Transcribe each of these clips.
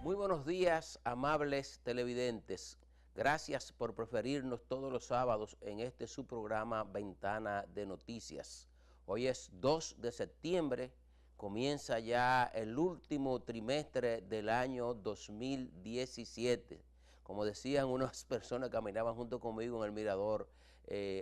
Muy buenos días, amables televidentes. Gracias por preferirnos todos los sábados en este su programa Ventana de Noticias. Hoy es 2 de septiembre, comienza ya el último trimestre del año 2017. Como decían unas personas que caminaban junto conmigo en el mirador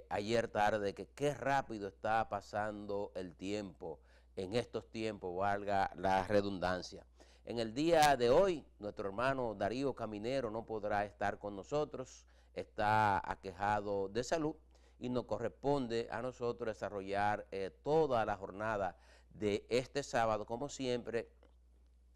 ayer tarde, que qué rápido está pasando el tiempo en estos tiempos, valga la redundancia. En el día de hoy, nuestro hermano Darío Caminero no podrá estar con nosotros, está aquejado de salud y nos corresponde a nosotros desarrollar toda la jornada de este sábado, como siempre,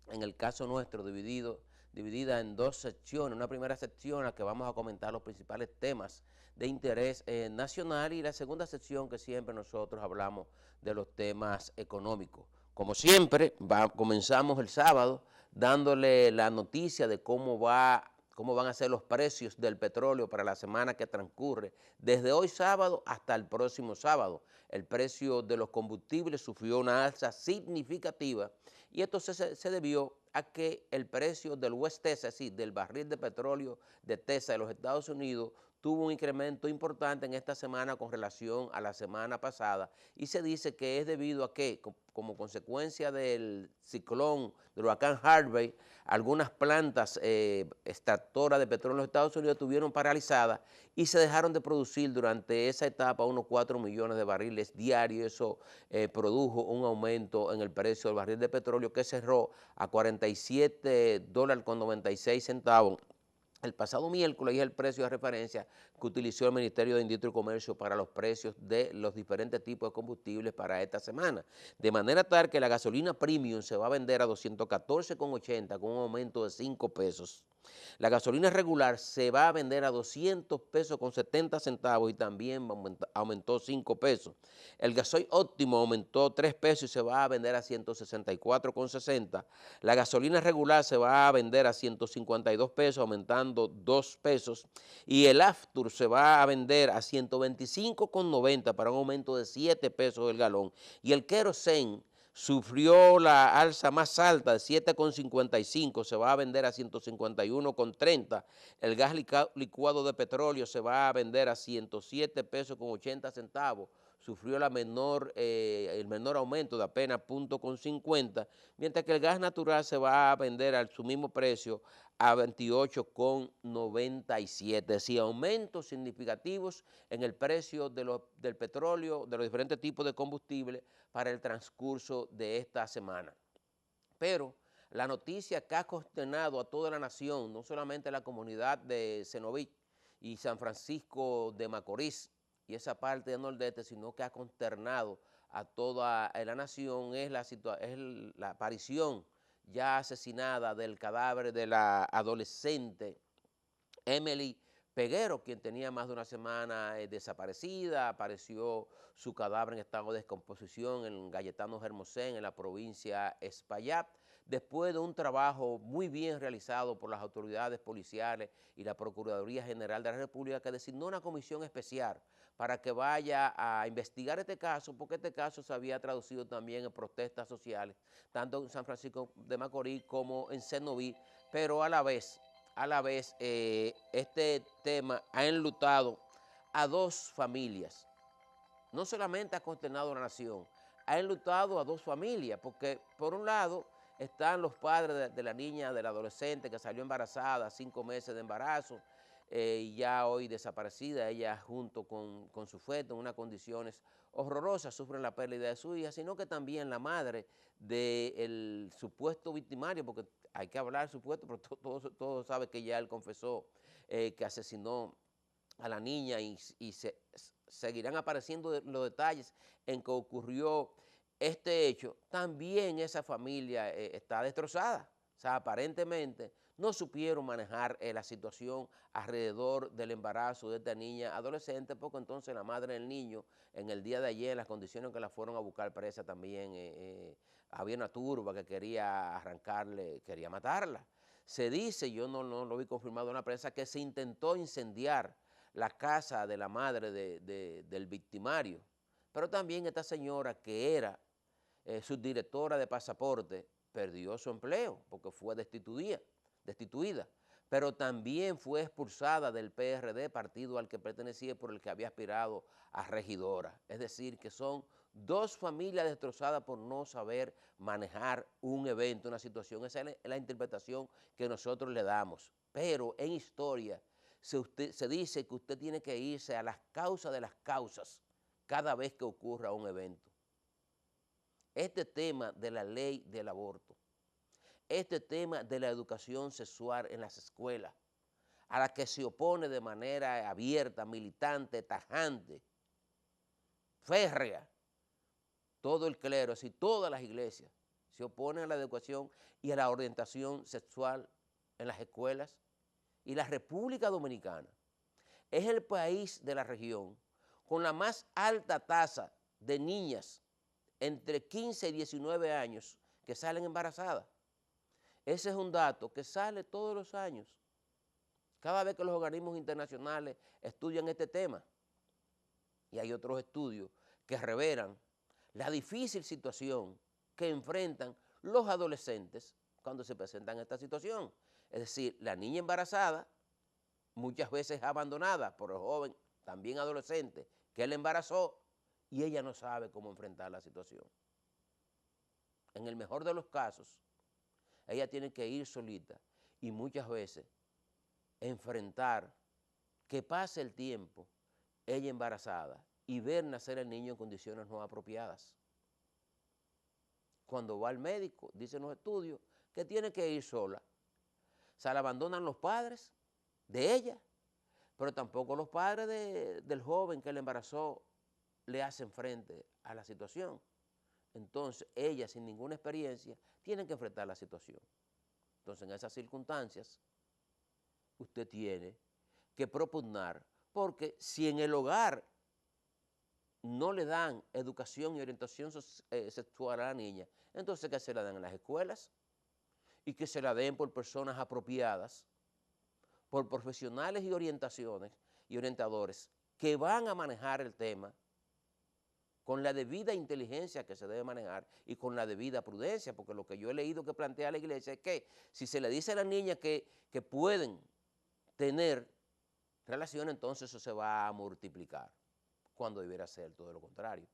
en el caso nuestro, dividida en dos secciones. Una primera sección en la que vamos a comentar los principales temas de interés nacional, y la segunda sección que siempre nosotros hablamos de los temas económicos. Como siempre, comenzamos el sábado dándole la noticia de cómo van a ser los precios del petróleo para la semana que transcurre, desde hoy sábado hasta el próximo sábado. El precio de los combustibles sufrió una alza significativa y esto se debió a que el precio del West Texas, es decir, del barril de petróleo de Texas de los Estados Unidos, tuvo un incremento importante en esta semana con relación a la semana pasada, y se dice que es debido a que, como consecuencia del ciclón, del huracán Harvey, algunas plantas extractoras de petróleo en los Estados Unidos estuvieron paralizadas y se dejaron de producir durante esa etapa unos 4 millones de barriles diarios. Eso produjo un aumento en el precio del barril de petróleo, que cerró a $47.96 el pasado miércoles, y es el precio de referencia que utilizó el Ministerio de Industria y Comercio para los precios de los diferentes tipos de combustibles para esta semana. De manera tal que la gasolina premium se va a vender a 214,80 con un aumento de 5 pesos. La gasolina regular se va a vender a 200 pesos con 70 centavos y también aumentó 5 pesos. El gasoil óptimo aumentó 3 pesos y se va a vender a 164,60. La gasolina regular se va a vender a 152 pesos, aumentando 2 pesos. Y el Aftur se va a vender a 125,90 para un aumento de 7 pesos el galón. Y el kerosene sufrió la alza más alta de 7,55, se va a vender a 151,30. El gas licuado de petróleo se va a vender a 107 pesos con 80 centavos. Sufrió el menor aumento de apenas 0,50, mientras que el gas natural se va a vender a su mismo precio a 28,97. Es decir, aumentos significativos en el precio del petróleo, de los diferentes tipos de combustible para el transcurso de esta semana. Pero la noticia que ha consternado a toda la nación, no solamente a la comunidad de Cenoví y San Francisco de Macorís y esa parte del Nordeste, sino que ha consternado a toda la nación, es la aparición ya asesinada del cadáver de la adolescente Emily Peguero, quien tenía más de una semana desaparecida. Apareció su cadáver en estado de descomposición en Cayetano Hermosén, en la provincia Espaillat, después de un trabajo muy bien realizado por las autoridades policiales y la Procuraduría General de la República, que designó una comisión especial para que vaya a investigar este caso, porque este caso se había traducido también en protestas sociales, tanto en San Francisco de Macorís como en Cenoví, pero a la vez, este tema ha enlutado a dos familias. No solamente ha consternado a la nación, ha enlutado a dos familias, porque por un lado están los padres de la niña, de la adolescente que salió embarazada, 5 meses de embarazo, y ya hoy desaparecida, ella junto con su feto en unas condiciones horrorosas, sufren la pérdida de su hija, sino que también la madre del supuesto victimario, porque hay que hablar supuesto, pero todos saben que ya él confesó que asesinó a la niña, y seguirán apareciendo los detalles en que ocurrió este hecho. También esa familia está destrozada. O sea, aparentemente no supieron manejar la situación alrededor del embarazo de esta niña adolescente, porque entonces la madre del niño, en el día de ayer, en las condiciones en que la fueron a buscar presa, también había una turba que quería arrancarle, quería matarla. Se dice, yo no lo vi confirmado en la prensa, que se intentó incendiar la casa de la madre del victimario, pero también esta señora, que era subdirectora de pasaporte, perdió su empleo porque fue destituida. destituida, pero también fue expulsada del PRD, partido al que pertenecía, por el que había aspirado a regidora. Es decir, que son dos familias destrozadas por no saber manejar un evento, una situación. Esa es la interpretación que nosotros le damos. Pero en historia se dice que usted tiene que irse a las causas de las causas cada vez que ocurra un evento. Este tema de la ley del aborto, este tema de la educación sexual en las escuelas, a la que se opone de manera abierta, militante, tajante, férrea, todo el clero, así todas las iglesias se oponen a la educación y a la orientación sexual en las escuelas. Y la República Dominicana es el país de la región con la más alta tasa de niñas entre 15 y 19 años que salen embarazadas. Ese es un dato que sale todos los años, cada vez que los organismos internacionales estudian este tema. Y hay otros estudios que revelan la difícil situación que enfrentan los adolescentes cuando se presentan esta situación. Es decir, la niña embarazada, muchas veces abandonada por el joven, también adolescente, que él embarazó, y ella no sabe cómo enfrentar la situación. En el mejor de los casos, ella tiene que ir solita y muchas veces enfrentar que pase el tiempo, ella embarazada, y ver nacer el niño en condiciones no apropiadas. Cuando va al médico, dicen los estudios, que tiene que ir sola. O sea, la abandonan los padres de ella, pero tampoco los padres del joven que la embarazó le hacen frente a la situación. Entonces, ella, sin ninguna experiencia, tiene que enfrentar la situación. Entonces, en esas circunstancias, usted tiene que propugnar, porque si en el hogar no le dan educación y orientación sexual a la niña, entonces que se la den en las escuelas y que se la den por personas apropiadas, por profesionales y orientaciones y orientadores que van a manejar el tema con la debida inteligencia que se debe manejar y con la debida prudencia, porque lo que yo he leído que plantea la iglesia es que si se le dice a la niña que pueden tener relaciones, entonces eso se va a multiplicar, cuando debiera ser todo lo contrario.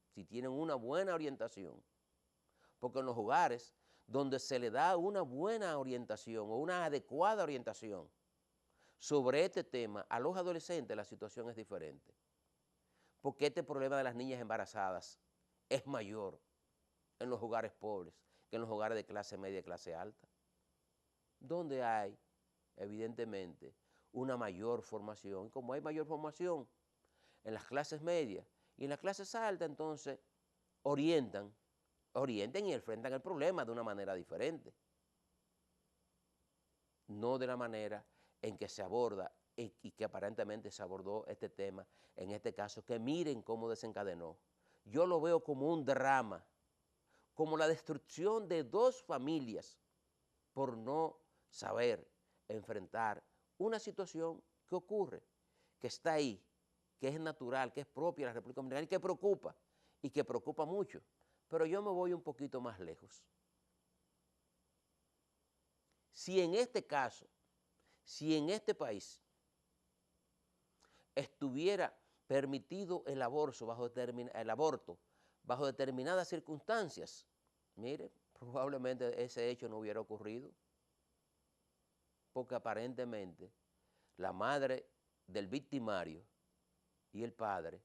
Si tienen una buena orientación, porque en los hogares donde se le da una buena orientación o una adecuada orientación sobre este tema, a los adolescentes la situación es diferente. Porque este problema de las niñas embarazadas es mayor en los hogares pobres que en los hogares de clase media y clase alta, donde hay, evidentemente, una mayor formación. Y como hay mayor formación en las clases medias y en las clases altas, entonces orientan y enfrentan el problema de una manera diferente, no de la manera en que se aborda y que aparentemente se abordó este tema, en este caso, que miren cómo desencadenó. Yo lo veo como un drama, como la destrucción de dos familias por no saber enfrentar una situación que ocurre, que está ahí, que es natural, que es propia de la República Dominicana y que preocupa mucho. Pero yo me voy un poquito más lejos. Si en este caso, si en este país estuviera permitido el aborto bajo determinadas circunstancias, mire, probablemente ese hecho no hubiera ocurrido, porque aparentemente la madre del victimario y el padre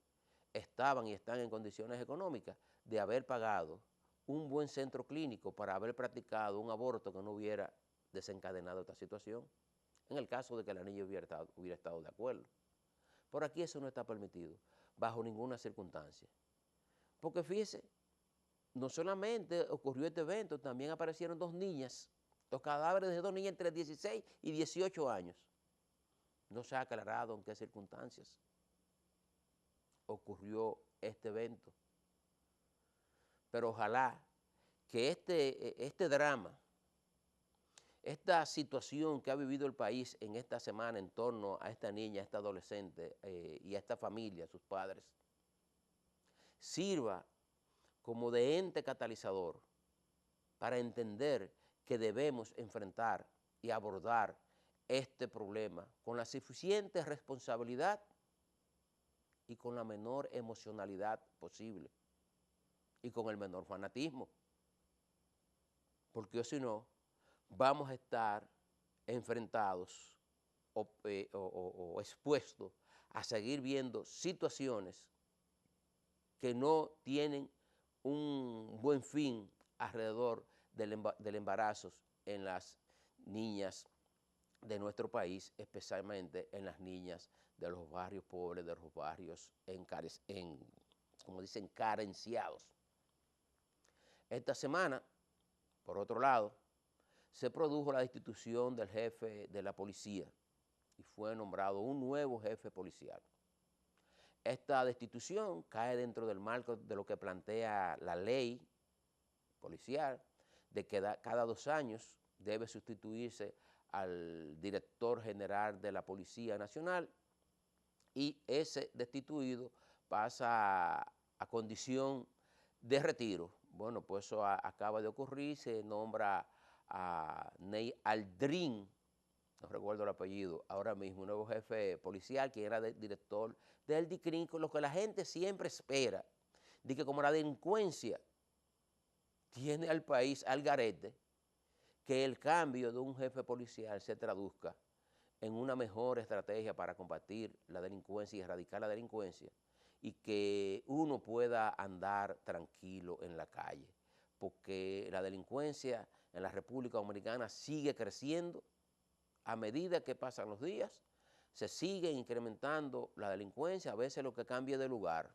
estaban y están en condiciones económicas de haber pagado un buen centro clínico para haber practicado un aborto que no hubiera desencadenado esta situación, en el caso de que la niña hubiera estado de acuerdo. Por aquí eso no está permitido, bajo ninguna circunstancia. Porque fíjese, no solamente ocurrió este evento, también aparecieron dos niñas, los cadáveres de dos niñas entre 16 y 18 años. No se ha aclarado en qué circunstancias ocurrió este evento. Pero ojalá que este drama, esta situación que ha vivido el país en esta semana en torno a esta niña, a esta adolescente y a esta familia, a sus padres, sirva como de ente catalizador para entender que debemos enfrentar y abordar este problema con la suficiente responsabilidad y con la menor emocionalidad posible y con el menor fanatismo, porque si no, vamos a estar enfrentados o expuestos a seguir viendo situaciones que no tienen un buen fin alrededor del embarazo en las niñas de nuestro país, especialmente en las niñas de los barrios pobres, de los barrios como dicen, carenciados. Esta semana, por otro lado, se produjo la destitución del jefe de la policía y fue nombrado un nuevo jefe policial. Esta destitución cae dentro del marco de lo que plantea la ley policial, de que cada 2 años debe sustituirse al director general de la Policía Nacional y ese destituido pasa a condición de retiro. Bueno, pues eso acaba de ocurrir, se nombra a Ney Aldrin, no recuerdo el apellido, ahora mismo, un nuevo jefe policial, que era director del DICRIN, con lo que la gente siempre espera, de que como la delincuencia tiene al país al garete, que el cambio de un jefe policial se traduzca en una mejor estrategia para combatir la delincuencia y erradicar la delincuencia, y que uno pueda andar tranquilo en la calle, porque la delincuencia en la República Dominicana sigue creciendo. A medida que pasan los días, se sigue incrementando la delincuencia, a veces lo que cambia de lugar,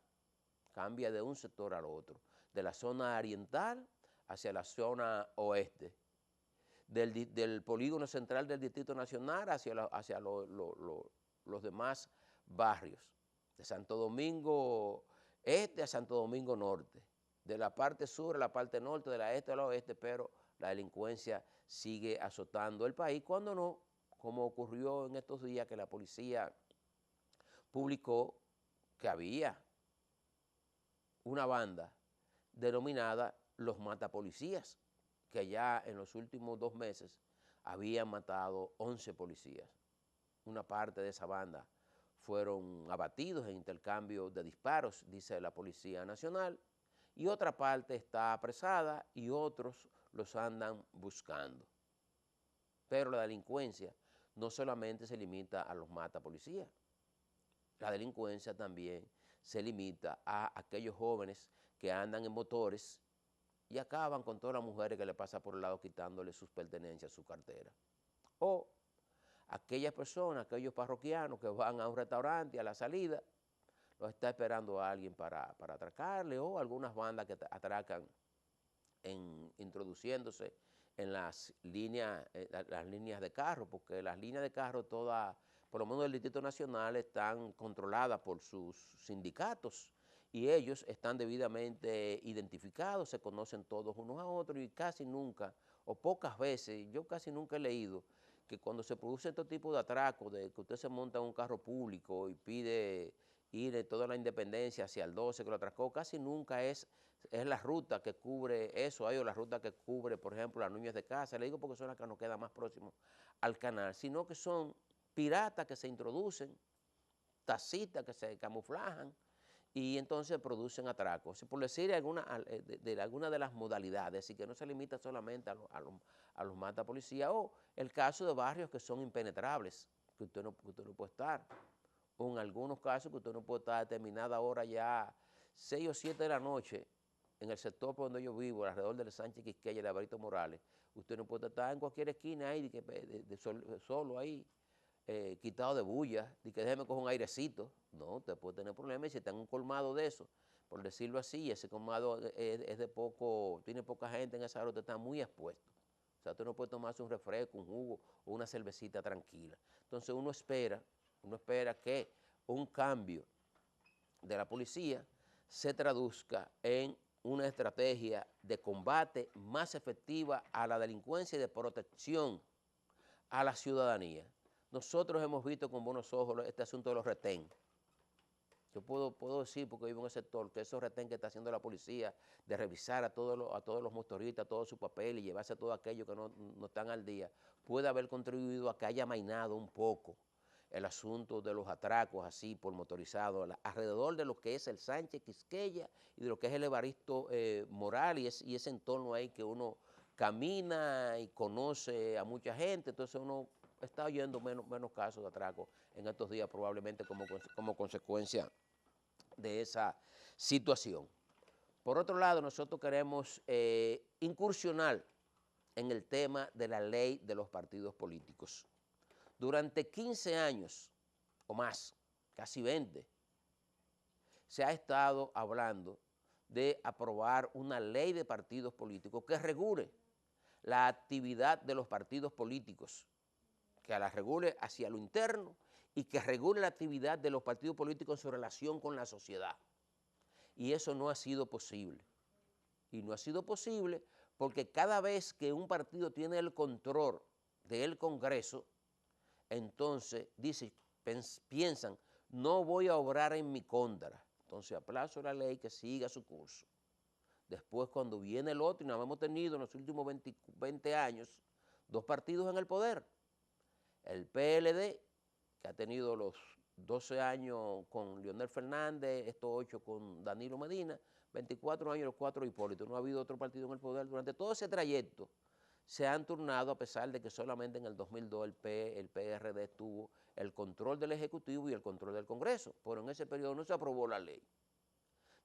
cambia de un sector al otro, de la zona oriental hacia la zona oeste, del polígono central del Distrito Nacional hacia los demás barrios, de Santo Domingo Este a Santo Domingo Norte, de la parte sur a la parte norte, de la este a la oeste, pero la delincuencia sigue azotando el país, cuando no, como ocurrió en estos días, que la policía publicó que había una banda denominada los matapolicías, que ya en los últimos 2 meses habían matado 11 policías. Una parte de esa banda fueron abatidos en intercambio de disparos, dice la Policía Nacional, y otra parte está apresada y otros los andan buscando. Pero la delincuencia no solamente se limita a los matapolicías, la delincuencia también se limita a aquellos jóvenes que andan en motores y acaban con todas las mujeres que le pasan por el lado quitándole sus pertenencias, su cartera. O aquellas personas, aquellos parroquianos que van a un restaurante y a la salida los está esperando a alguien para atracarle, o algunas bandas que atracan introduciéndose en las líneas de carro, porque las líneas de carro todas, por lo menos del Distrito Nacional, están controladas por sus sindicatos y ellos están debidamente identificados, se conocen todos unos a otros y casi nunca, o pocas veces, yo casi nunca he leído que cuando se produce este tipo de atraco, de que usted se monta en un carro público y pide ir de toda la Independencia hacia el 12 que lo atracó, casi nunca es la ruta que cubre eso, o la ruta que cubre, por ejemplo, las Núñez de Casa, le digo porque son las que nos quedan más próximos al canal, sino que son piratas que se introducen, tacitas que se camuflajan y entonces producen atracos. Por decir alguna de las modalidades, y que no se limita solamente a los matapolicías, o el caso de barrios que son impenetrables, que usted no puede estar, o en algunos casos que usted no puede estar a determinada hora ya 6 o 7 de la noche en el sector por donde yo vivo, alrededor del Sánchez Quisqueya y de Alvarito Morales. Usted no puede estar en cualquier esquina ahí, solo ahí, quitado de bulla, de que déjeme coger un airecito. No, usted puede tener problemas, y si está en un colmado de eso, por decirlo así, ese colmado tiene poca gente en esa hora, usted está muy expuesto. O sea, usted no puede tomarse un refresco, un jugo o una cervecita tranquila. Entonces uno espera que un cambio de la policía se traduzca en una estrategia de combate más efectiva a la delincuencia y de protección a la ciudadanía. Nosotros hemos visto con buenos ojos este asunto de los retenes. Yo puedo decir, porque vivo en el sector, que esos retén que está haciendo la policía, de revisar a todos los motoristas, todo su papel y llevarse todo aquello que no están al día, puede haber contribuido a que haya amainado un poco el asunto de los atracos así por motorizado, alrededor de lo que es el Sánchez Quisqueya y de lo que es el Evaristo Morales y ese entorno ahí que uno camina y conoce a mucha gente, entonces uno está oyendo menos casos de atracos en estos días probablemente como consecuencia de esa situación. Por otro lado, nosotros queremos incursionar en el tema de la ley de los partidos políticos. Durante 15 años o más, casi 20, se ha estado hablando de aprobar una ley de partidos políticos que regule la actividad de los partidos políticos, que la regule hacia lo interno y que regule la actividad de los partidos políticos en su relación con la sociedad. Y eso no ha sido posible. Y no ha sido posible porque cada vez que un partido tiene el control del Congreso, entonces piensan, no voy a obrar en mi contra. Entonces aplazo la ley que siga su curso. Después cuando viene el otro, y nos hemos tenido en los últimos 20 años, 2 partidos en el poder. El PLD, que ha tenido los 12 años con Leonel Fernández, estos 8 con Danilo Medina, 24 años los 4 Hipólito. No ha habido otro partido en el poder. Durante todo ese trayecto se han turnado, a pesar de que solamente en el 2002 el PRD tuvo el control del Ejecutivo y el control del Congreso, pero en ese periodo no se aprobó la ley.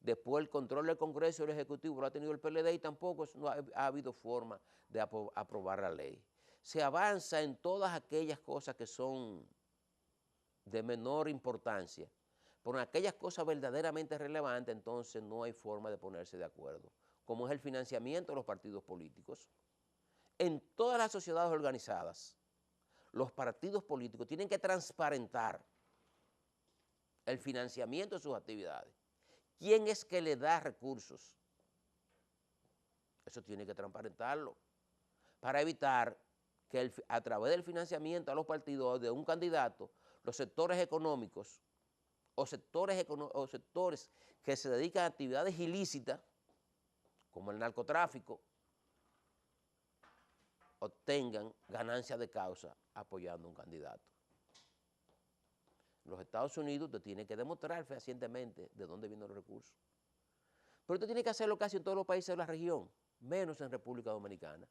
Después el control del Congreso y el Ejecutivo lo ha tenido el PLD y tampoco no ha habido forma de aprobar la ley. Se avanza en todas aquellas cosas que son de menor importancia, pero en aquellas cosas verdaderamente relevantes, entonces no hay forma de ponerse de acuerdo, como es el financiamiento de los partidos políticos. En todas las sociedades organizadas, los partidos políticos tienen que transparentar el financiamiento de sus actividades. ¿Quién es que le da recursos? Eso tiene que transparentarlo para evitar que a través del financiamiento a los partidos de un candidato, los sectores económicos o sectores que se dedican a actividades ilícitas, como el narcotráfico, obtengan ganancias de causa apoyando a un candidato. En los Estados Unidos usted tiene que demostrar fehacientemente de dónde vienen los recursos. Pero usted tiene que hacerlo casi en todos los países de la región, menos en República Dominicana.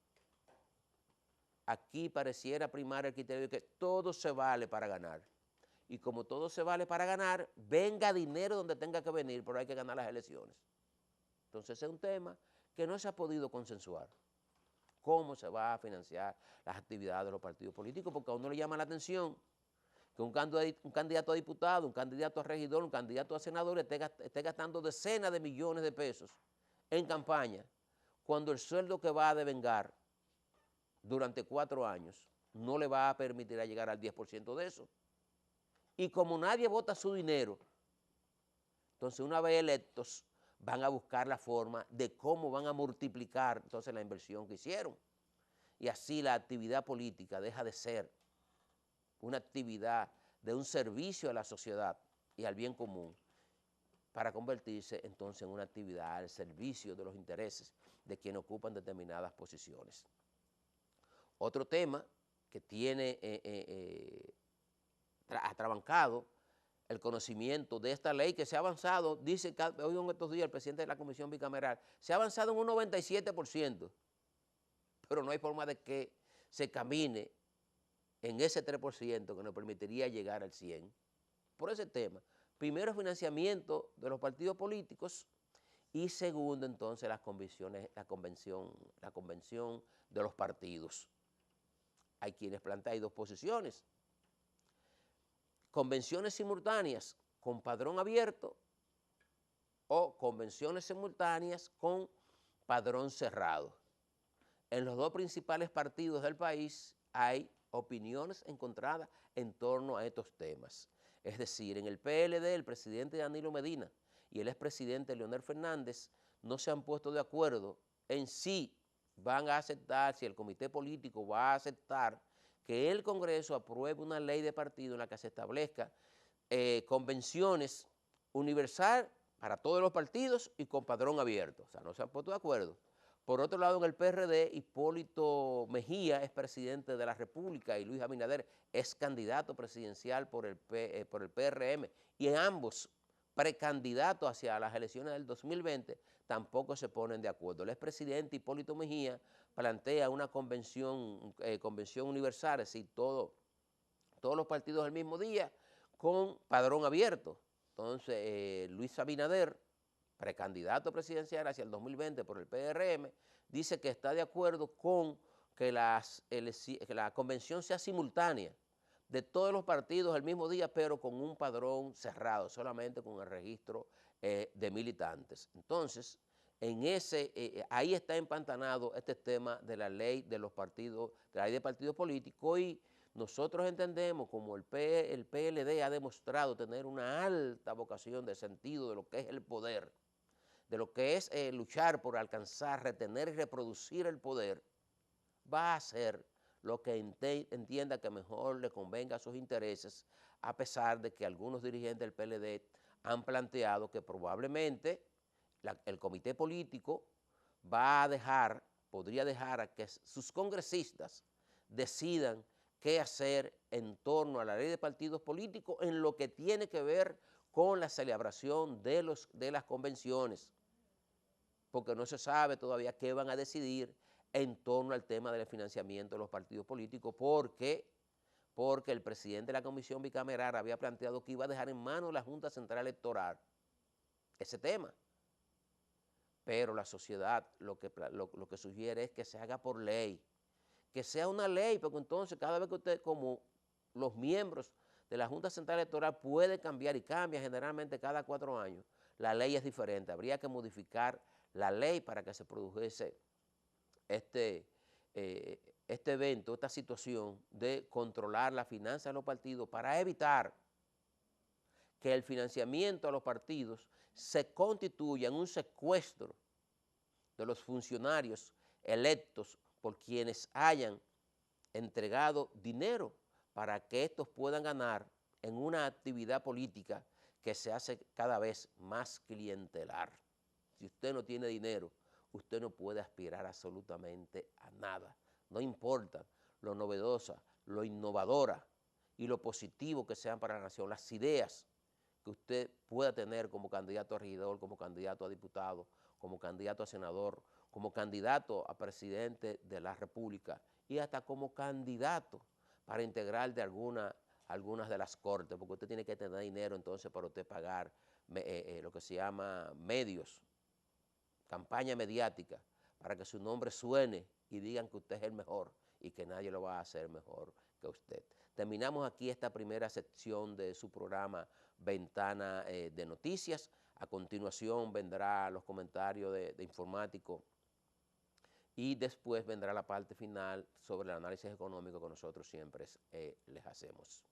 Aquí pareciera primar el criterio de que todo se vale para ganar. Y como todo se vale para ganar, venga dinero donde tenga que venir, pero hay que ganar las elecciones. Entonces es un tema que no se ha podido consensuar. ¿Cómo se va a financiar las actividades de los partidos políticos? Porque a uno le llama la atención que un candidato a diputado, un candidato a regidor, un candidato a senador esté gastando decenas de millones de pesos en campaña, cuando el sueldo que va a devengar durante 4 años no le va a permitir llegar al 10% de eso. Y como nadie vota su dinero, entonces una vez electos van a buscar la forma de cómo van a multiplicar entonces la inversión que hicieron. Y así la actividad política deja de ser una actividad de un servicio a la sociedad y al bien común, para convertirse entonces en una actividad al servicio de los intereses de quienes ocupan determinadas posiciones. Otro tema que tiene atrabancado el conocimiento de esta ley, que se ha avanzado, dice hoy en estos días el presidente de la Comisión Bicameral, se ha avanzado en un 97%, pero no hay forma de que se camine en ese 3% que nos permitiría llegar al 100%. Por ese tema, primero financiamiento de los partidos políticos y segundo entonces la convención de los partidos. Hay quienes plantean 2 posiciones: convenciones simultáneas con padrón abierto o convenciones simultáneas con padrón cerrado. En los 2 principales partidos del país hay opiniones encontradas en torno a estos temas. Es decir, en el PLD, el presidente Danilo Medina y el expresidente Leonel Fernández no se han puesto de acuerdo en si van a aceptar, si el comité político va a aceptar que el Congreso apruebe una ley de partido en la que se establezca convenciones universal para todos los partidos y con padrón abierto. O sea, no se han puesto de acuerdo. Por otro lado, en el PRD, Hipólito Mejía es presidente de la República y Luis Abinader es candidato presidencial por el PRM. Y en ambos precandidatos hacia las elecciones del 2020 tampoco se ponen de acuerdo. El expresidente Hipólito Mejía plantea una convención universal, es decir, todos los partidos el mismo día, con padrón abierto. Entonces, Luis Abinader, precandidato presidencial hacia el 2020 por el PRM, dice que está de acuerdo con que la convención sea simultánea de todos los partidos el mismo día, pero con un padrón cerrado, solamente con el registro de militantes. Entonces, ahí está empantanado este tema de la ley de los partidos, de la ley de partidos políticos, y nosotros entendemos, como el PLD ha demostrado tener una alta vocación de sentido de lo que es el poder, de lo que es luchar por alcanzar, retener y reproducir el poder, va a hacer lo que entienda que mejor le convenga a sus intereses, a pesar de que algunos dirigentes del PLD han planteado que probablemente el comité político podría dejar a que sus congresistas decidan qué hacer en torno a la ley de partidos políticos en lo que tiene que ver con la celebración de las convenciones, porque no se sabe todavía qué van a decidir en torno al tema del financiamiento de los partidos políticos, porque el presidente de la Comisión Bicameral había planteado que iba a dejar en manos de la Junta Central Electoral ese tema. Pero la sociedad lo que sugiere es que se haga por ley, que sea una ley, porque entonces cada vez que usted, como los miembros de la Junta Central Electoral, puede cambiar y cambia generalmente cada 4 años, la ley es diferente. Habría que modificar la ley para que se produjese este evento, esta situación de controlar la finanza de los partidos para evitar que el financiamiento a los partidos se constituya en un secuestro de los funcionarios electos por quienes hayan entregado dinero para que estos puedan ganar en una actividad política que se hace cada vez más clientelar. Si usted no tiene dinero, usted no puede aspirar absolutamente a nada. No importa lo novedosa, lo innovadora y lo positivo que sean para la nación, las ideas que usted pueda tener como candidato a regidor, como candidato a diputado, como candidato a senador, como candidato a presidente de la República y hasta como candidato para integrar de algunas de las cortes, porque usted tiene que tener dinero entonces para usted pagar lo que se llama medios, campaña mediática, para que su nombre suene y digan que usted es el mejor y que nadie lo va a hacer mejor que usted. Terminamos aquí esta primera sección de su programa Ventana de Noticias. A continuación vendrá los comentarios de Informático y después vendrá la parte final sobre el análisis económico que nosotros siempre les hacemos.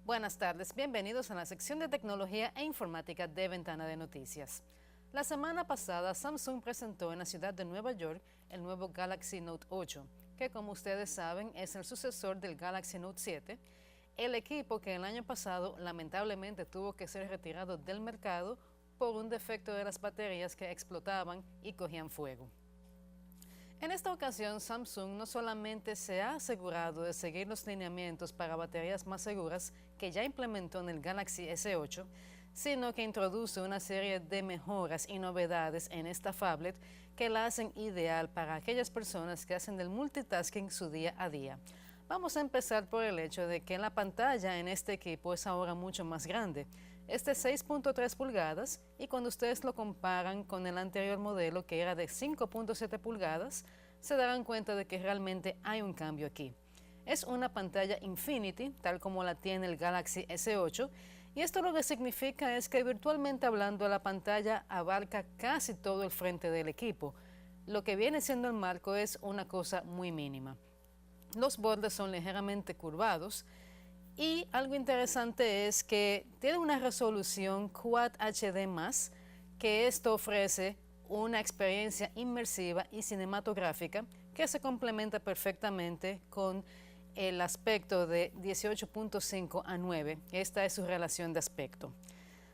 Buenas tardes, bienvenidos a la sección de tecnología e informática de Ventana de Noticias. La semana pasada, Samsung presentó en la ciudad de Nueva York el nuevo Galaxy Note 8, que como ustedes saben es el sucesor del Galaxy Note 7, el equipo que el año pasado lamentablemente tuvo que ser retirado del mercado por un defecto de las baterías que explotaban y cogían fuego. En esta ocasión, Samsung no solamente se ha asegurado de seguir los lineamientos para baterías más seguras que ya implementó en el Galaxy S8, sino que introduce una serie de mejoras y novedades en esta phablet que la hacen ideal para aquellas personas que hacen del multitasking su día a día. Vamos a empezar por el hecho de que la pantalla en este equipo es ahora mucho más grande. Este es 6.3 pulgadas y cuando ustedes lo comparan con el anterior modelo que era de 5.7 pulgadas, se darán cuenta de que realmente hay un cambio aquí. es una pantalla Infinity, tal como la tiene el Galaxy S8, y esto lo que significa es que virtualmente hablando la pantalla abarca casi todo el frente del equipo. Lo que viene siendo el marco es una cosa muy mínima. Los bordes son ligeramente curvados y algo interesante es que tiene una resolución Quad HD+, que esto ofrece una experiencia inmersiva y cinematográfica que se complementa perfectamente con el aspecto de 18.5:9. Esta es su relación de aspecto.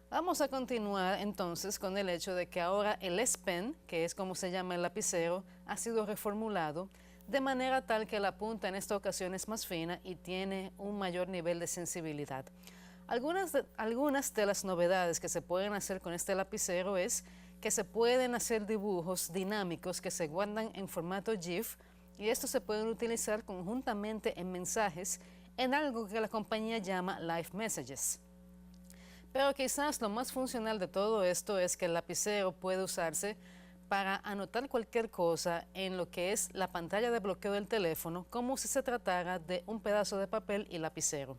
Vamos a continuar entonces con el hecho de que ahora el S Pen, que es como se llama el lapicero, ha sido reformulado de manera tal que la punta en esta ocasión es más fina y tiene un mayor nivel de sensibilidad. Algunas de las novedades que se pueden hacer con este lapicero es que se pueden hacer dibujos dinámicos que se guardan en formato GIF y estos se pueden utilizar conjuntamente en mensajes en algo que la compañía llama Live Messages. Pero quizás lo más funcional de todo esto es que el lapicero puede usarse para anotar cualquier cosa en lo que es la pantalla de bloqueo del teléfono, como si se tratara de un pedazo de papel y lapicero.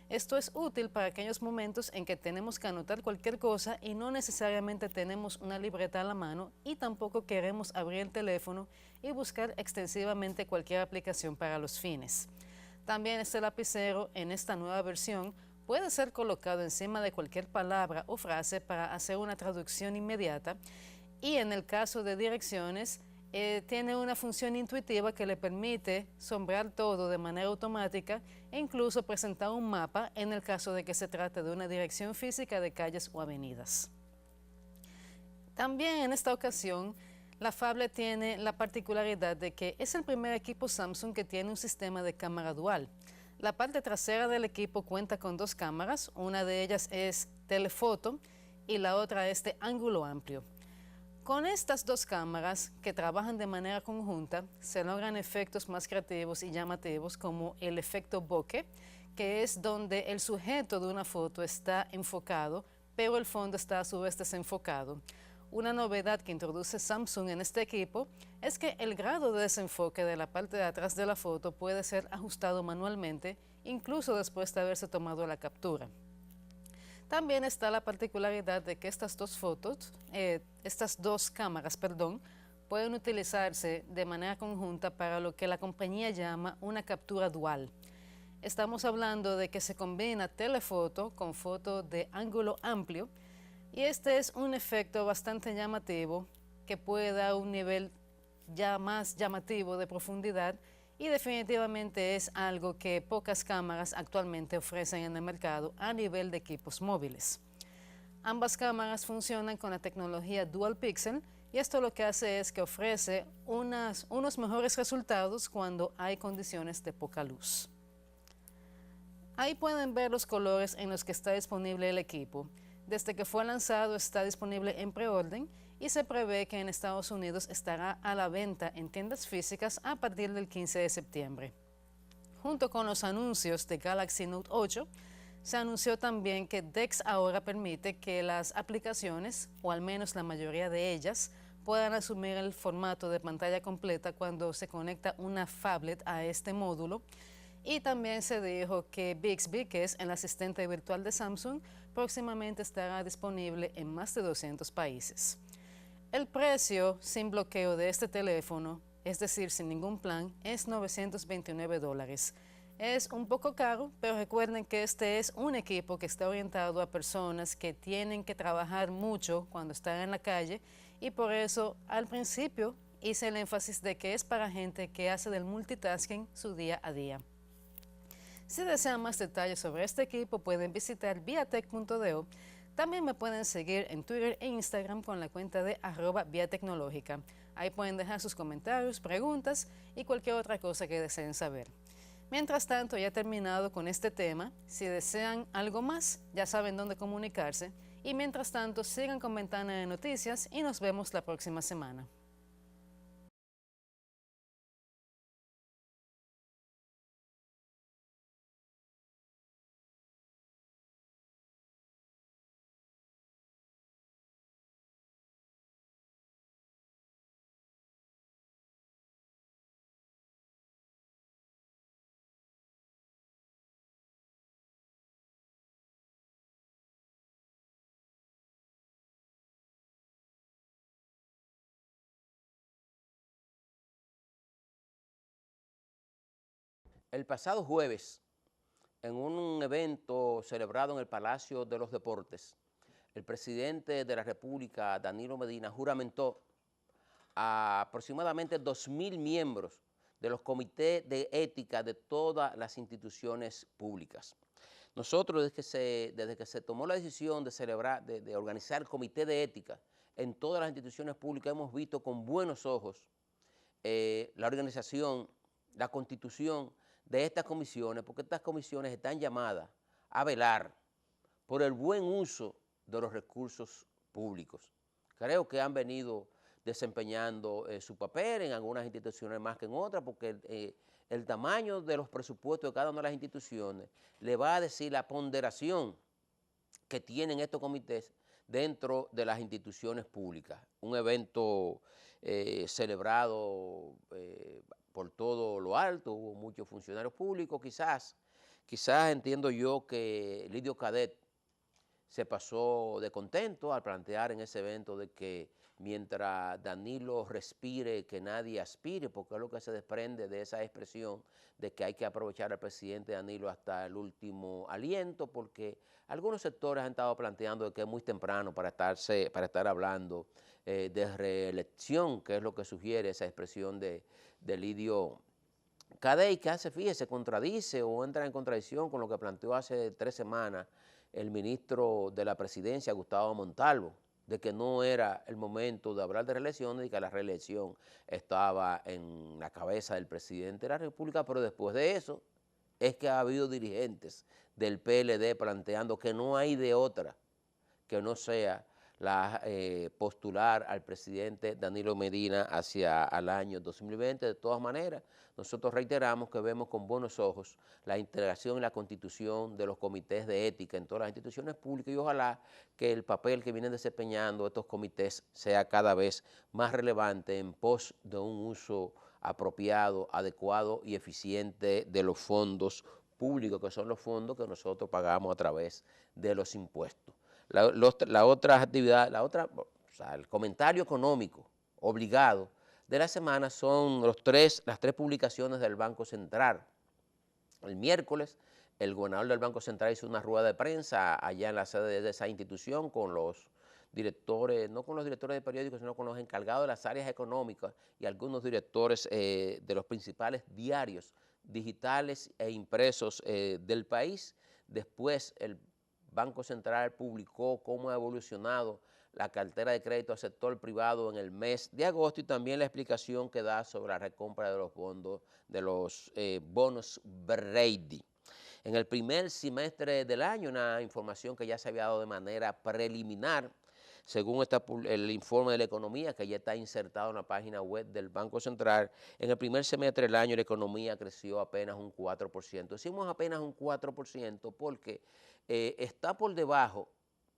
Esto es útil para aquellos momentos en que tenemos que anotar cualquier cosa y no necesariamente tenemos una libreta a la mano y tampoco queremos abrir el teléfono y buscar extensivamente cualquier aplicación para los fines. También este lapicero en esta nueva versión puede ser colocado encima de cualquier palabra o frase para hacer una traducción inmediata y en el caso de direcciones tiene una función intuitiva que le permite sombrear todo de manera automática e incluso presentar un mapa en el caso de que se trate de una dirección física de calles o avenidas. También en esta ocasión, la Phablet tiene la particularidad de que es el primer equipo Samsung que tiene un sistema de cámara dual. La parte trasera del equipo cuenta con dos cámaras, una de ellas es telefoto y la otra es de ángulo amplio. Con estas dos cámaras que trabajan de manera conjunta, se logran efectos más creativos y llamativos como el efecto bokeh, que es donde el sujeto de una foto está enfocado, pero el fondo está a su vez desenfocado. Una novedad que introduce Samsung en este equipo es que el grado de desenfoque de la parte de atrás de la foto puede ser ajustado manualmente, incluso después de haberse tomado la captura. También está la particularidad de que estas dos cámaras, pueden utilizarse de manera conjunta para lo que la compañía llama una captura dual. Estamos hablando de que se combina telefoto con foto de ángulo amplio y este es un efecto bastante llamativo que puede dar un nivel ya más llamativo de profundidad y definitivamente es algo que pocas cámaras actualmente ofrecen en el mercado a nivel de equipos móviles. Ambas cámaras funcionan con la tecnología Dual Pixel y esto lo que hace es que ofrece unos mejores resultados cuando hay condiciones de poca luz. Ahí pueden ver los colores en los que está disponible el equipo. Desde que fue lanzado está disponible en preorden y se prevé que en Estados Unidos estará a la venta en tiendas físicas a partir del 15 de septiembre. Junto con los anuncios de Galaxy Note 8, se anunció también que DeX ahora permite que las aplicaciones, o al menos la mayoría de ellas, puedan asumir el formato de pantalla completa cuando se conecta una phablet a este módulo. Y también se dijo que Bixby, que es el asistente virtual de Samsung, próximamente estará disponible en más de 200 países. El precio sin bloqueo de este teléfono, es decir, sin ningún plan, es $929. Es un poco caro, pero recuerden que este es un equipo que está orientado a personas que tienen que trabajar mucho cuando están en la calle y por eso al principio hice el énfasis de que es para gente que hace del multitasking su día a día. Si desean más detalles sobre este equipo, pueden visitar viatech.do. También me pueden seguir en Twitter e Instagram con la cuenta de @viatecnológica. Ahí pueden dejar sus comentarios, preguntas y cualquier otra cosa que deseen saber. Mientras tanto, ya he terminado con este tema. Si desean algo más, ya saben dónde comunicarse. Y mientras tanto, sigan con Ventana de Noticias y nos vemos la próxima semana. El pasado jueves, en un evento celebrado en el Palacio de los Deportes, el presidente de la República, Danilo Medina, juramentó a aproximadamente 2.000 miembros de los comités de ética de todas las instituciones públicas. Nosotros, desde que se tomó la decisión de celebrar, de organizar el comité de ética en todas las instituciones públicas, hemos visto con buenos ojos la organización, la constitución de estas comisiones, porque estas comisiones están llamadas a velar por el buen uso de los recursos públicos. Creo que han venido desempeñando su papel en algunas instituciones más que en otras, porque el tamaño de los presupuestos de cada una de las instituciones le va a decir la ponderación que tienen estos comités dentro de las instituciones públicas. Un evento celebrado por todo lo alto, hubo muchos funcionarios públicos, quizás entiendo yo que Lidio Cadet se pasó de contento al plantear en ese evento de que mientras Danilo respire, que nadie aspire, porque es lo que se desprende de esa expresión de que hay que aprovechar al presidente Danilo hasta el último aliento, porque algunos sectores han estado planteando de que es muy temprano para estar hablando de reelección, que es lo que sugiere esa expresión de Lidio Cadet, que fíjese, contradice o entra en contradicción con lo que planteó hace 3 semanas el ministro de la Presidencia, Gustavo Montalvo, de que no era el momento de hablar de reelección y que la reelección estaba en la cabeza del presidente de la República, pero después de eso es que ha habido dirigentes del PLD planteando que no hay de otra que no sea postular al presidente Danilo Medina hacia el año 2020. De todas maneras, nosotros reiteramos que vemos con buenos ojos la integración y la constitución de los comités de ética en todas las instituciones públicas y ojalá que el papel que vienen desempeñando estos comités sea cada vez más relevante en pos de un uso apropiado, adecuado y eficiente de los fondos públicos, que son los fondos que nosotros pagamos a través de los impuestos. La otra actividad, o sea, el comentario económico obligado de la semana son las tres publicaciones del Banco Central. El miércoles, el gobernador del Banco Central hizo una rueda de prensa allá en la sede de esa institución con los directores, no con los directores de periódicos, sino con los encargados de las áreas económicas y algunos directores de los principales diarios digitales e impresos del país. Después, el Banco Central publicó cómo ha evolucionado la cartera de crédito al sector privado en el mes de agosto y también la explicación que da sobre la recompra de los fondos, de los bonos Brady. En el primer semestre del año, una información que ya se había dado de manera preliminar, según el informe de la economía que ya está insertado en la página web del Banco Central, en el primer semestre del año la economía creció apenas un 4%. Decimos apenas un 4% porque está por debajo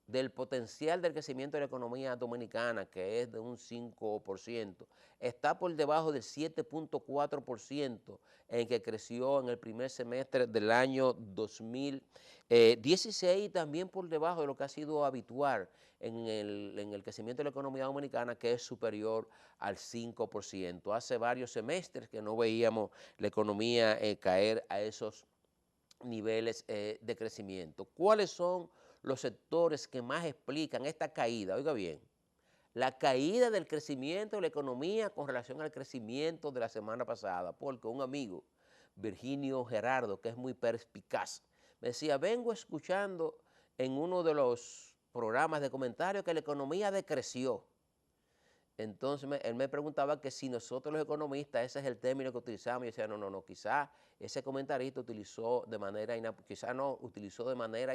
del potencial del crecimiento de la economía dominicana, que es de un 5%, está por debajo del 7.4% en que creció en el primer semestre del año 2016 y también por debajo de lo que ha sido habitual en el crecimiento de la economía dominicana, que es superior al 5%. Hace varios semestres que no veíamos la economía caer a esos niveles de crecimiento. ¿Cuáles son los sectores que más explican esta caída? Oiga bien, la caída del crecimiento de la economía con relación al crecimiento de la semana pasada, porque un amigo, Virginio Gerardo, que es muy perspicaz, me decía, vengo escuchando en uno de los programas de comentarios que la economía decreció. Entonces él me preguntaba que si nosotros los economistas, ese es el término que utilizamos, y yo decía, no, quizás ese comentarista utilizó de manera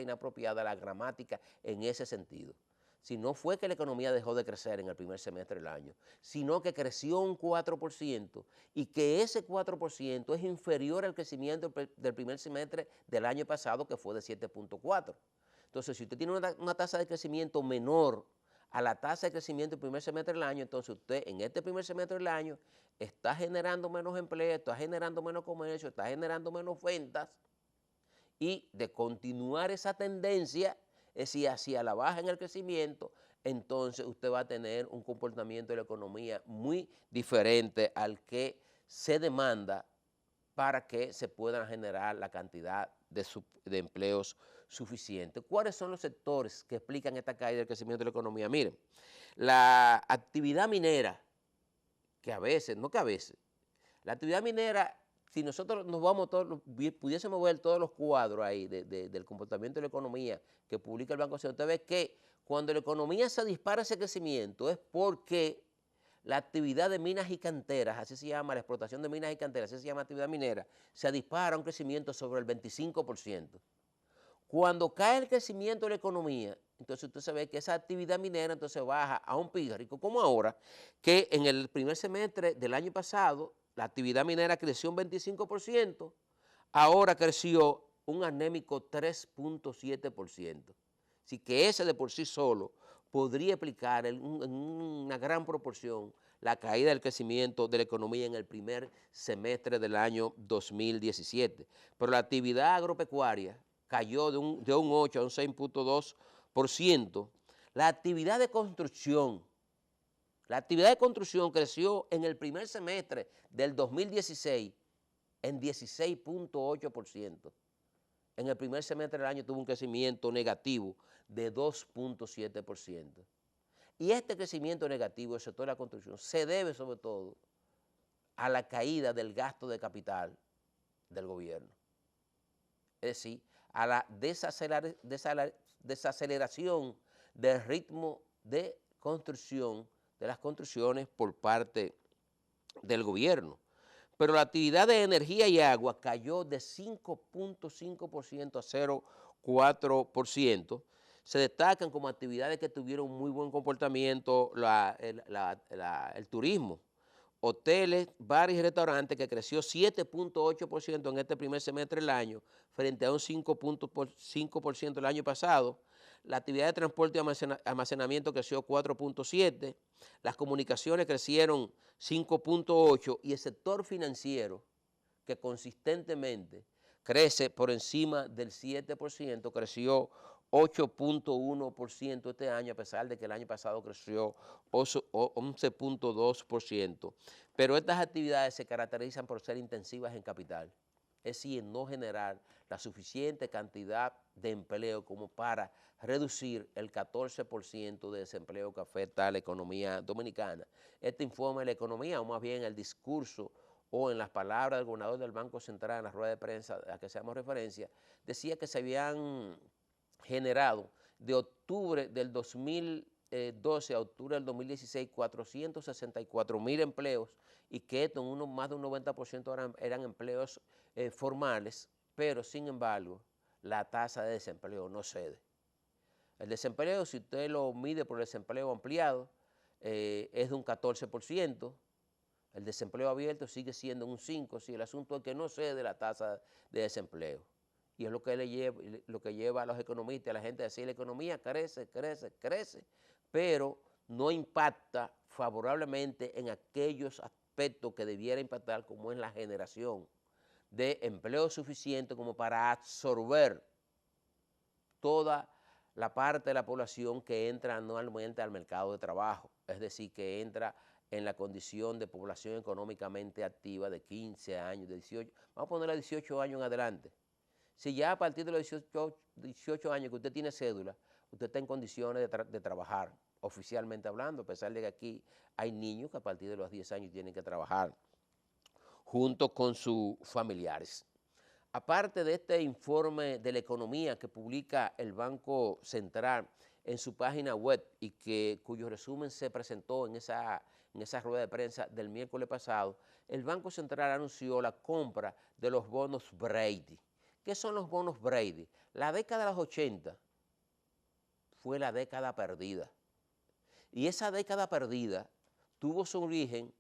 inapropiada la gramática en ese sentido. Si no fue que la economía dejó de crecer en el primer semestre del año, sino que creció un 4% y que ese 4% es inferior al crecimiento del primer semestre del año pasado, que fue de 7.4. Entonces, si usted tiene una tasa de crecimiento menor a la tasa de crecimiento del primer semestre del año, entonces usted en este primer semestre del año está generando menos empleo, está generando menos comercio, está generando menos ventas y de continuar esa tendencia, es decir, hacia la baja en el crecimiento, entonces usted va a tener un comportamiento de la economía muy diferente al que se demanda para que se puedan generar la cantidad de empleos suficiente. ¿Cuáles son los sectores que explican esta caída del crecimiento de la economía? Miren, la actividad minera, que a veces, no que a veces, la actividad minera, si nosotros nos vamos todos, pudiésemos ver todos los cuadros ahí del comportamiento de la economía que publica el Banco Central, usted ve que cuando la economía se dispara ese crecimiento es porque la actividad de minas y canteras, así se llama, la explotación de minas y canteras, así se llama actividad minera, se dispara a un crecimiento sobre el 25%. Cuando cae el crecimiento de la economía, entonces usted sabe que esa actividad minera entonces baja a un pírico, como ahora, que en el primer semestre del año pasado, la actividad minera creció un 25%, ahora creció un anémico 3.7%. Así que ese de por sí solo podría explicar en una gran proporción la caída del crecimiento de la economía en el primer semestre del año 2017. Pero la actividad agropecuaria cayó de un 8 a un 6.2%. La actividad de construcción creció en el primer semestre del 2016 en 16.8%. En el primer semestre del año tuvo un crecimiento negativo de 2.7%. Y este crecimiento negativo del sector de la construcción se debe sobre todo a la caída del gasto de capital del gobierno. Es decir, a la desaceleración del ritmo de construcción, de las construcciones por parte del gobierno. Pero la actividad de energía y agua cayó de 5.5% a 0.4%. Se destacan como actividades que tuvieron muy buen comportamiento el turismo, hoteles, bares y restaurantes, que creció 7.8% en este primer semestre del año, frente a un 5.5% el año pasado. La actividad de transporte y almacenamiento creció 4.7%, las comunicaciones crecieron 5.8% y el sector financiero, que consistentemente crece por encima del 7%, creció 8.1% este año, a pesar de que el año pasado creció 11.2%. Pero estas actividades se caracterizan por ser intensivas en capital, es decir, no generar la suficiente cantidad de empleo como para reducir el 14% de desempleo que afecta a la economía dominicana. Este informe de la economía, o más bien el discurso o en las palabras del gobernador del Banco Central en la rueda de prensa a la que hacemos referencia, decía que se habían generado de octubre del 2012 a octubre del 2016 464,000 empleos y que esto en más de un 90% eran empleos formales, pero sin embargo la tasa de desempleo no cede. El desempleo, si usted lo mide por el desempleo ampliado, es de un 14%. El desempleo abierto sigue siendo un 5%, si el asunto es que no cede la tasa de desempleo. Y es lo que lleva a los economistas, a la gente a decir, la economía crece, pero no impacta favorablemente en aquellos aspectos que debiera impactar, como es la generación de empleo suficiente como para absorber toda la parte de la población que entra anualmente al mercado de trabajo, es decir, que entra en la condición de población económicamente activa de 15 años, de 18, vamos a ponerle 18 años en adelante. Si ya a partir de los 18 años que usted tiene cédula, usted está en condiciones de trabajar, oficialmente hablando, a pesar de que aquí hay niños que a partir de los 10 años tienen que trabajar junto con sus familiares. Aparte de este informe de la economía que publica el Banco Central en su página web y cuyo resumen se presentó en esa rueda de prensa del miércoles pasado, el Banco Central anunció la compra de los bonos Brady. ¿Qué son los bonos Brady? La década de los 80 fue la década perdida. Y esa década perdida tuvo su origen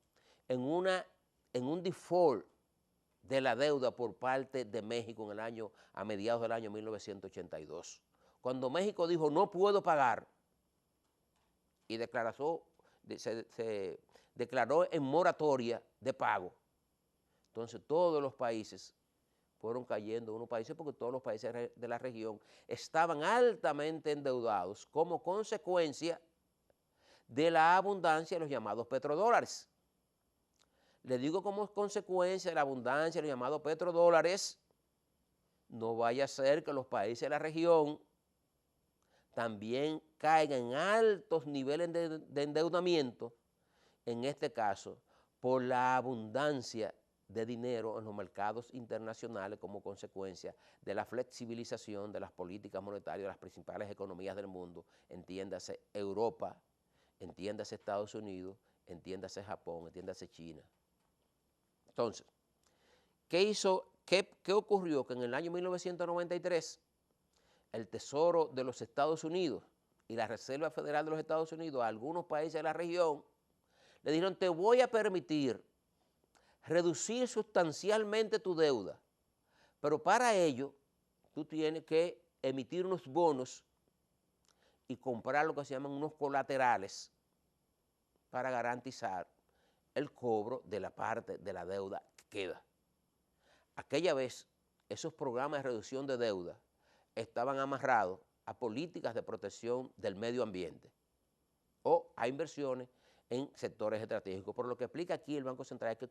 en un default de la deuda por parte de México a mediados del año 1982. Cuando México dijo, no puedo pagar, y se declaró en moratoria de pago. Entonces todos los países fueron cayendo, porque todos los países de la región estaban altamente endeudados como consecuencia de la abundancia de los llamados petrodólares. Le digo como consecuencia de la abundancia de los llamados petrodólares, no vaya a ser que los países de la región también caigan en altos niveles de endeudamiento, en este caso, por la abundancia de dinero en los mercados internacionales como consecuencia de la flexibilización de las políticas monetarias de las principales economías del mundo, entiéndase Europa, entiéndase Estados Unidos, entiéndase Japón, entiéndase China. Entonces, ¿qué ocurrió? Que en el año 1993 el Tesoro de los Estados Unidos y la Reserva Federal de los Estados Unidos a algunos países de la región le dijeron: te voy a permitir reducir sustancialmente tu deuda, pero para ello tú tienes que emitir unos bonos y comprar lo que se llaman unos colaterales para garantizar el cobro de la parte de la deuda que queda. Aquella vez, esos programas de reducción de deuda estaban amarrados a políticas de protección del medio ambiente o a inversiones en sectores estratégicos. Por lo que explica aquí el Banco Central es que